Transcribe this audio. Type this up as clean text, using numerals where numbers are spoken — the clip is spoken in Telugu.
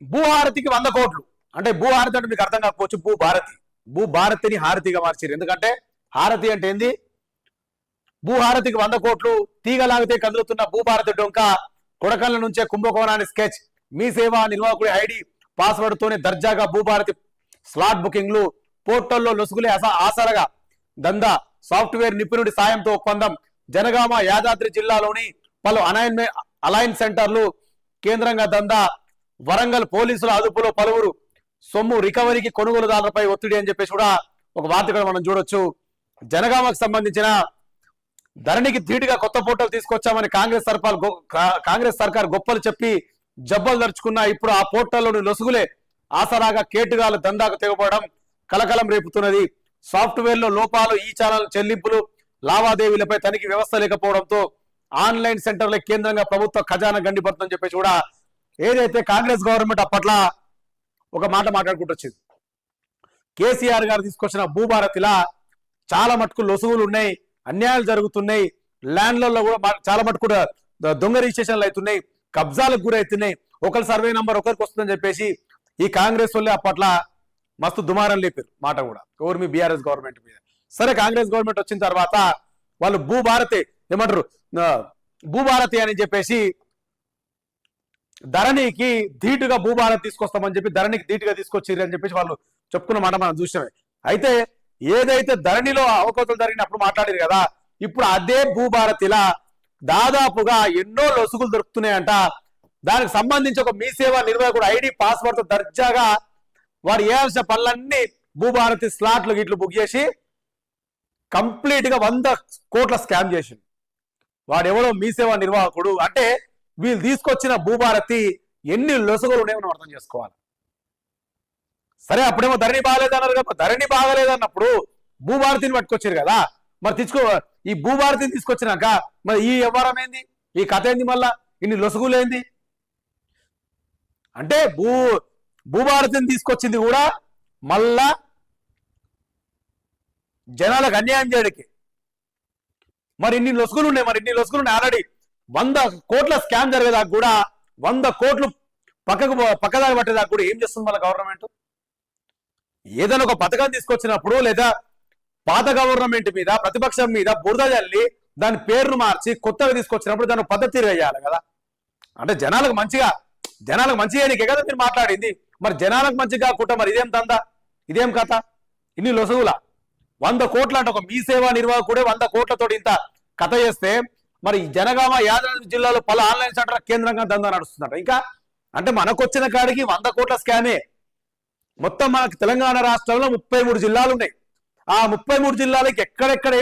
భూహారతికి 100 కోట్లు. అంటే భూహారతి అంటే మీకు అర్థం కాకపోవచ్చు. భూభారతిని హారతిగా మార్చారు. ఎందుకంటే హారతి అంటే ఏంది? భూహారతికి 100 కోట్లు. తీగలాగితే కదులుతున్న భూభారతి డొంక, కొడకళ్ళ నుంచే కుంభకోణాన్ని స్కెచ్, మీ సేవా నిర్వాహకుడి ఐడి పాస్వర్డ్ తోనే దర్జాగా భూభారతి స్లాట్ బుకింగ్లు, పోర్టల్లో లొసుగులే ఆసరగా దందా, సాఫ్ట్వేర్ నిపుణుడి సాయంతో ఒప్పందం, జనగామ యాదాద్రి జిల్లాలోని పలు అలైన్ సెంటర్లు కేంద్రంగా దందా, వరంగల్ పోలీసుల అదుపులో పలువురు, సొమ్ము రికవరీకి కొనుగోలుదారులపై ఒత్తిడి అని చెప్పేసి కూడా ఒక వార్త కూడా మనం చూడొచ్చు. జనగామకు సంబంధించిన ధరణికి ధీటుగా కొత్త పోర్టల్ తీసుకొచ్చామని కాంగ్రెస్ సర్కార్ గొప్పలు చెప్పి జబ్బలు దరుచుకున్నా ఇప్పుడు ఆ పోర్టల్లోని లొసుగులే ఆసరాగా కేటుగాల దందాకు తెగపడడం కలకలం రేపుతున్నది. సాఫ్ట్వేర్ లో లోపాలు, ఈ ఛానల్ చెల్లింపులు లావాదేవీలపై తనిఖీ వ్యవస్థ లేకపోవడంతో ఆన్లైన్ సెంటర్ల కేంద్రంగా ప్రభుత్వ ఖజానా గండిపడుతుందని చెప్పేసి కూడా ఏదైతే కాంగ్రెస్ గవర్నమెంట్ అప్పట్లో ఒక మాట మాట్లాడుకుంటూ వచ్చింది. కేసీఆర్ గారు తీసుకొచ్చిన భూభారతిలా చాలా మటుకు లొసుగులు ఉన్నాయి, అన్యాయాలు జరుగుతున్నాయి, ల్యాండ్లలో కూడా చాలా మటుకు దొంగ రిజిస్ట్రేషన్లు అవుతున్నాయి, కబ్జాలకు గురవుతున్నాయి, ఒకరి సర్వే నంబర్ ఒకరికి వస్తుందని చెప్పేసి ఈ కాంగ్రెస్ వాళ్ళే అప్పట్లో మస్తు దుమారం లేపారు మాట కూడా ఎవరు మీ బీఆర్ఎస్ గవర్నమెంట్ మీద. సరే కాంగ్రెస్ గవర్నమెంట్ వచ్చిన తర్వాత వాళ్ళు భూభారతి ఏమంటారు, భూభారతి అని చెప్పేసి ధరణికి ధీటుగా భూభారతి తీసుకొస్తామని చెప్పి ధరణికి ధీటుగా తీసుకొచ్చారు అని చెప్పేసి వాళ్ళు చెప్పుకున్న మాట మనం చూసినామే. అయితే ఏదైతే ధరణిలో అవకతలు జరిగినప్పుడు మాట్లాడారు కదా, ఇప్పుడు అదే భూభారతిలా దాదాపుగా ఎన్నో లొసుగులు దొరుకుతున్నాయంట. దానికి సంబంధించి ఒక మీ సేవా నిర్వాహకుడు ఐడి పాస్వర్డ్ తో దర్జాగా వారు వేయాల్సిన పనులన్నీ భూభారతి స్లాట్లు గిట్లు బుక్ చేసి కంప్లీట్ గా 100 కోట్ల స్కామ్ చేసింది. వాడు ఎవడో మీ సేవా నిర్వాహకుడు అంటే వీళ్ళు తీసుకొచ్చిన భూభారతి ఎన్ని లొసుగులు ఉన్నాయో మనం అర్థం చేసుకోవాలి. సరే అప్పుడేమో ధరణి బాగలేదన్నారు కదా, ధరణి బాగలేదన్నప్పుడు భూభారతిని పట్టుకొచ్చారు కదా, మరి ఈ భూభారతిని తీసుకొచ్చినాక మరి ఈ వ్యవహారం ఏంది, ఈ కథ ఏంది, మళ్ళా ఇన్ని లొసుగులు ఏంది అంటే భూభారతిని తీసుకొచ్చింది కూడా మళ్ళా జనాలకు అన్యాయం చేయడానికి. మరి ఇన్ని లొసుగులు ఉన్నాయి, ఆల్రెడీ 100 కోట్ల స్కామ్ జరిగేదాకా కూడా 100 కోట్లు పక్కదారి పట్టేదాకా కూడా ఏం చేస్తుంది వాళ్ళ గవర్నమెంట్? ఏదైనా ఒక పథకం తీసుకొచ్చినప్పుడు లేదా పాత గవర్నమెంట్ మీద ప్రతిపక్షం మీద బురద జల్లి దాని పేరును మార్చి కొత్తగా తీసుకొచ్చినప్పుడు దాని పద్ధతి వేయాలి కదా. అంటే జనాలకు మంచిగా నీకే కదా మీరు మాట్లాడింది. మరి జనాలకు మంచిగా కాకుండా మరి ఇదేం దందా, ఇదేం కథ, ఇన్ని లొసుగుల 100 కోట్ల అంటే ఒక మీ సేవా నిర్వాహకుడే 100 కోట్లతో ఇంత కథ చేస్తే మరి జనగామ యాదాద్రి జిల్లాలో పలు ఆన్లైన్ సెంటర్ కేంద్రంగా దందా నడుస్తుందంట. ఇంకా అంటే మనకు వచ్చిన కాడికి 100 కోట్ల స్కామే. మొత్తం మనకు తెలంగాణ రాష్ట్రంలో 33 జిల్లాలు ఉన్నాయి. ఆ 33 జిల్లాలకి ఎక్కడెక్కడ